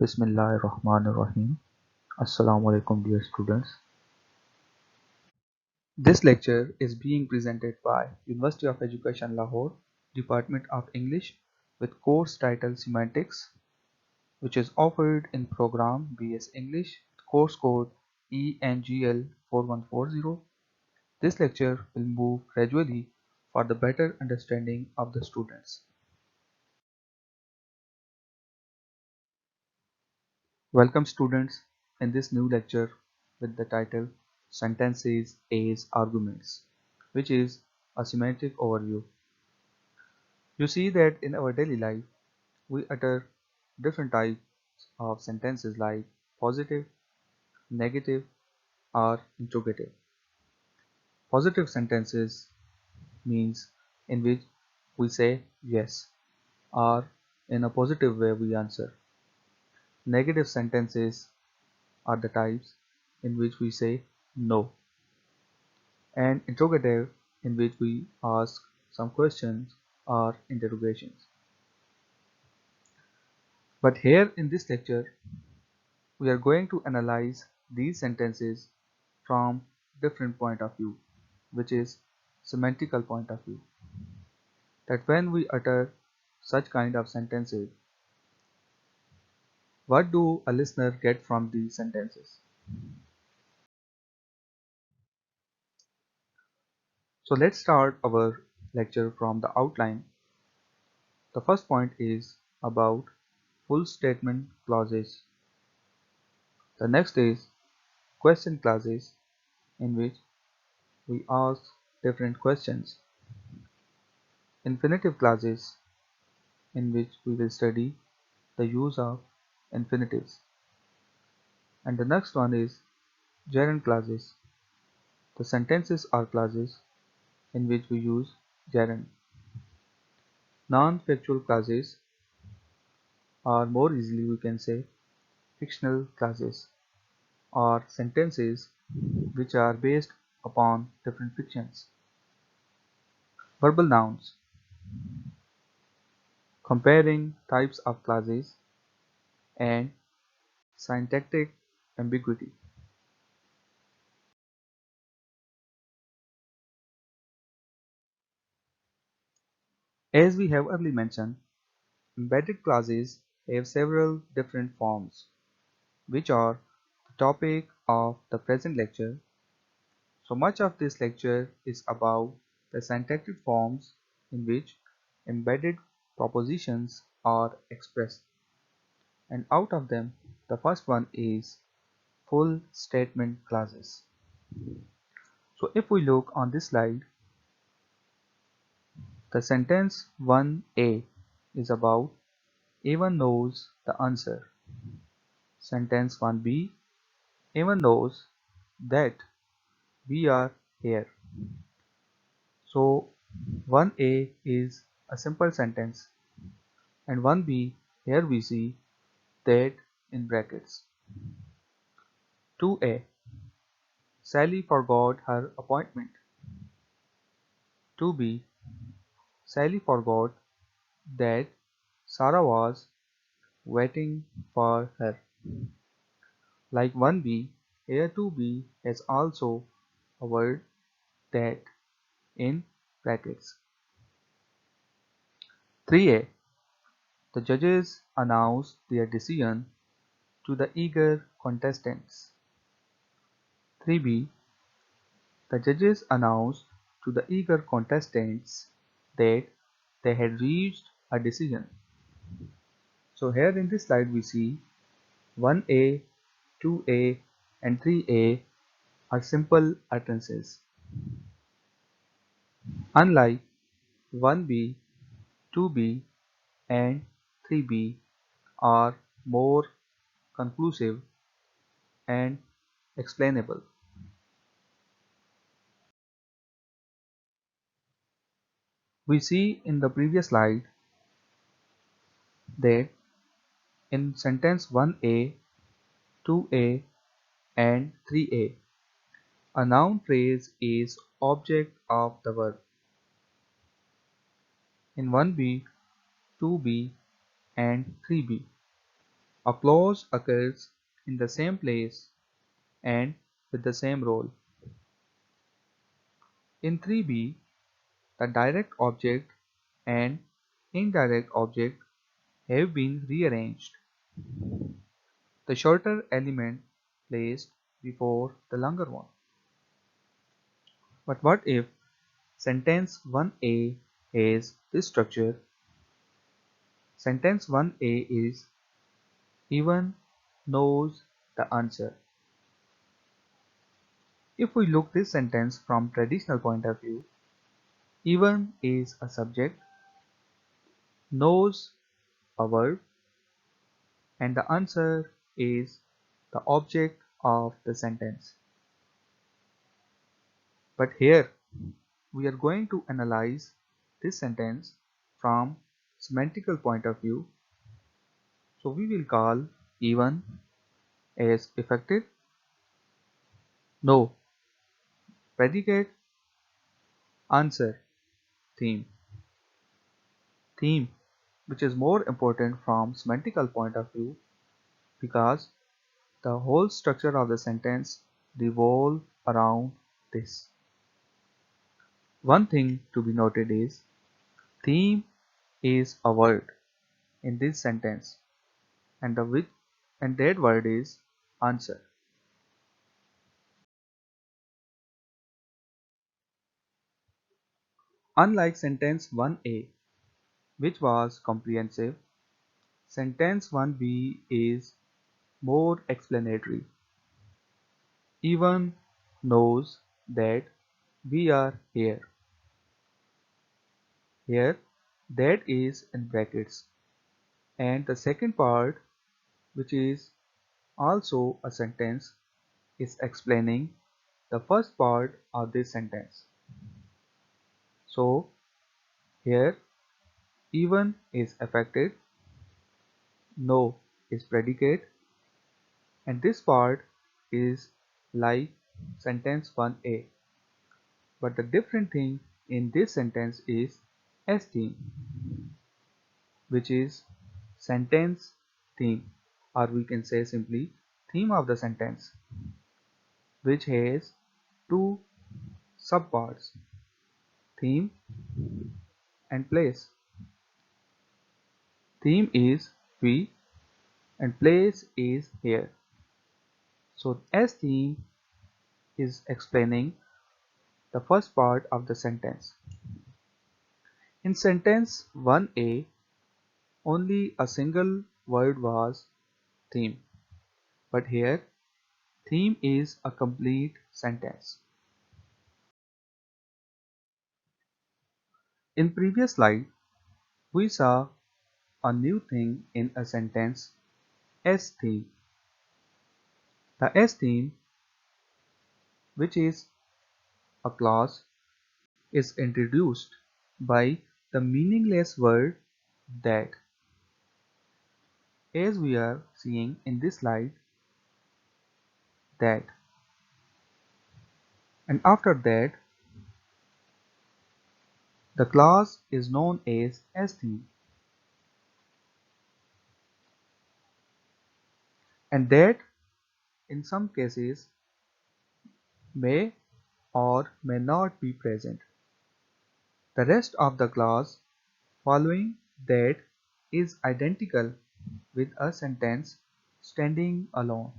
Bismillahirrahmanirrahim. Assalamu alaikum dear students. This lecture is being presented by University of Education Lahore, Department of English with course title Semantics, which is offered in program BS English course code ENGL 4140. This lecture will move gradually for the better understanding of the students. Welcome students in this new lecture with the title Sentences as Arguments, which is a semantic overview. You see that in our daily life we utter different types of sentences like positive, negative, or interrogative. Positive sentences means in which we say yes or in a positive way we answer. Negative sentences are the types in which we say no, and interrogative in which we ask some questions or interrogations. But here in this lecture, we are going to analyze these sentences from different point of view, which is semantical point of view. That when we utter such kind of sentences, what do a listener get from these sentences? So let's start our lecture from the outline. The first point is about full statement clauses. The next is question clauses in which we ask different questions. Infinitive clauses in which we will study the use of infinitives. And the next one is gerund clauses. The sentences are clauses in which we use gerund. Non-factual clauses or more easily we can say fictional clauses or sentences which are based upon different fictions. Verbal nouns. Comparing types of clauses and syntactic ambiguity. As we have earlier mentioned, embedded clauses have several different forms, which are the topic of the present lecture. So much of this lecture is about the syntactic forms in which embedded propositions are expressed. And out of them, the first one is full statement clauses. So if we look on this slide, the sentence 1a is about A1 knows the answer. Sentence 1b, A1 knows that we are here. So 1a is a simple sentence and 1b, here we see that in brackets. 2a, Sally forgot her appointment. 2b, Sally forgot that Sarah was waiting for her. Like 1b, here 2b has also a word that in brackets. 3a, the judges announced their decision to the eager contestants. 3b, the judges announced to the eager contestants that they had reached a decision. So here in this slide we see 1a, 2a and 3a are simple utterances. Unlike 1b, 2b and 3b are more conclusive and explainable. We see in the previous slide that in sentence 1a, 2a and 3a, a noun phrase is object of the verb. In 1b, 2b and 3b, A clause occurs in the same place and with the same role. In 3b, the direct object and indirect object have been rearranged. The shorter element placed before the longer one. But what if sentence 1a has this structure? Sentence 1a is even knows the answer. If we look this sentence from traditional point of view, even is a subject, knows a verb, and the answer is the object of the sentence. But here we are going to analyze this sentence from semantical point of view. So we will call even as affected, know, predicate, answer, theme. Theme, which is more important from semantical point of view because the whole structure of the sentence revolves around this. One thing to be noted is theme is a word in this sentence and that word is answer. Unlike sentence 1a, which was comprehensive, sentence 1b is more explanatory. Even knows that we are here. Here, that is in brackets. And the second part, which is also a sentence, is explaining the first part of this sentence. So, here, even is affected, know is predicate, and this part is like sentence 1a. But the different thing in this sentence is S theme, which is sentence theme, or we can say simply theme of the sentence, which has two subparts, theme and place. Theme is we and place is here. So S theme is explaining the first part of the sentence. In sentence 1a, only a single word was theme, but here theme is a complete sentence. In previous slide, we saw a new thing in a sentence, S theme. The S theme, which is a clause, is introduced by the meaningless word that. As we are seeing in this slide, that. And after that, the clause is known as S theme. And that, in some cases, may or may not be present. The rest of the clause following that is identical with a sentence standing alone.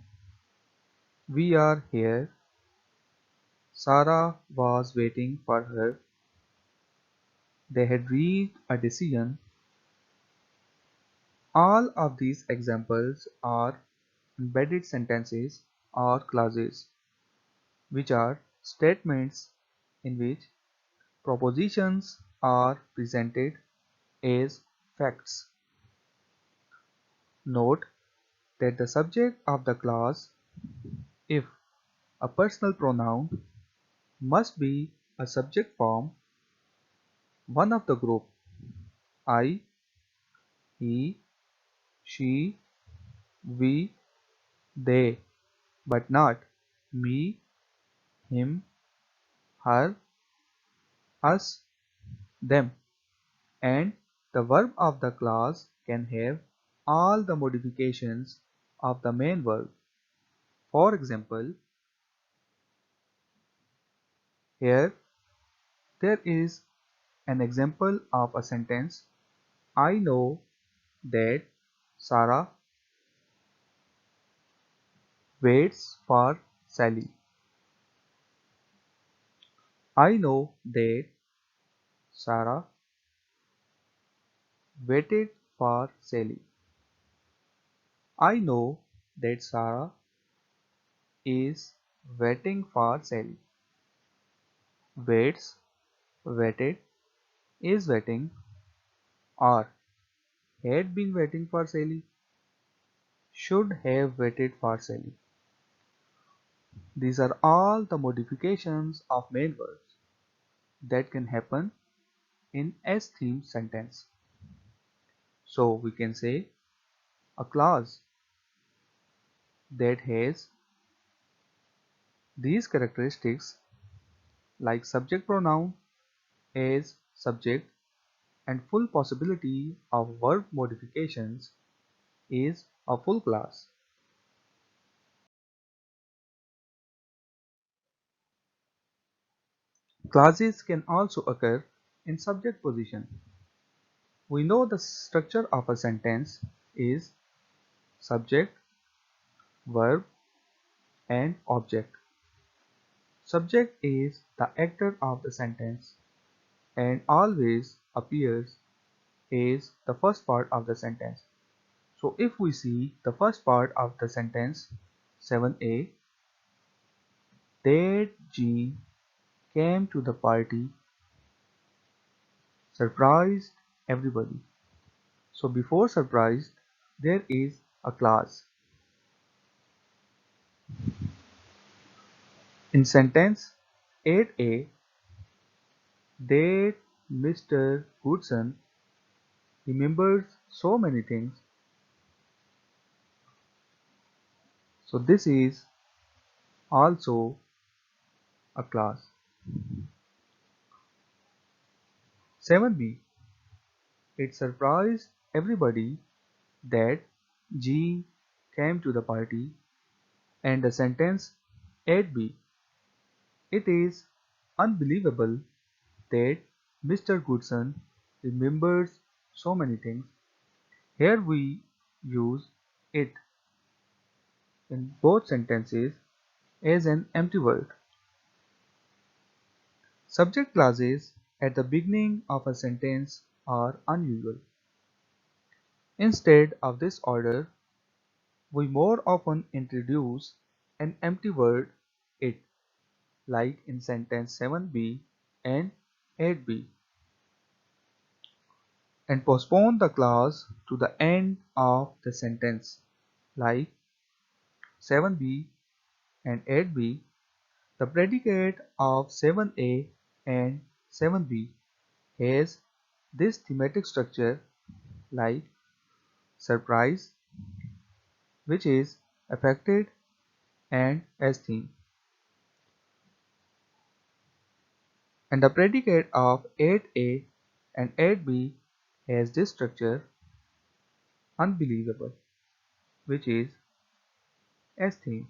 We are here. Sarah was waiting for her. They had reached a decision. All of these examples are embedded sentences or clauses, which are statements in which propositions are presented as facts. Note that the subject of the clause, if a personal pronoun, must be a subject form, one of the group I, he, she, we, they, but not me, him, her, us, them, and the verb of the clause can have all the modifications of the main verb. For example, here there is an example of a sentence. I know that Sarah waits for Sally. I know that Sarah waited for Sally. I know that Sarah is waiting for Sally. Waits, waited, is waiting, or had been waiting for Sally, should have waited for Sally. These are all the modifications of main verbs that can happen in S-theme sentence. So we can say a clause that has these characteristics like subject pronoun as subject and full possibility of verb modifications is a full class. Clauses can also occur in subject position. We know the structure of a sentence is subject, verb, and object. Subject is the actor of the sentence and always appears as the first part of the sentence. So if we see the first part of the sentence 7a, that Jean came to the party, surprised everybody. So before surprised, there is a clause. In sentence 8a, that Mr. Goodson remembers so many things. So this is also a clause. 7b, it surprised everybody that Jean came to the party. And the sentence 8b, it is unbelievable that Mr. Goodson remembers so many things. Here we use it in both sentences as an empty word. Subject clauses at the beginning of a sentence are unusual. Instead of this order, we more often introduce an empty word it, like in sentence 7b and 8b, and postpone the clause to the end of the sentence, like 7b and 8b. The predicate of 7a and 7b has this thematic structure like surprise, which is affected and as theme, and the predicate of 8a and 8b has this structure unbelievable, which is as theme.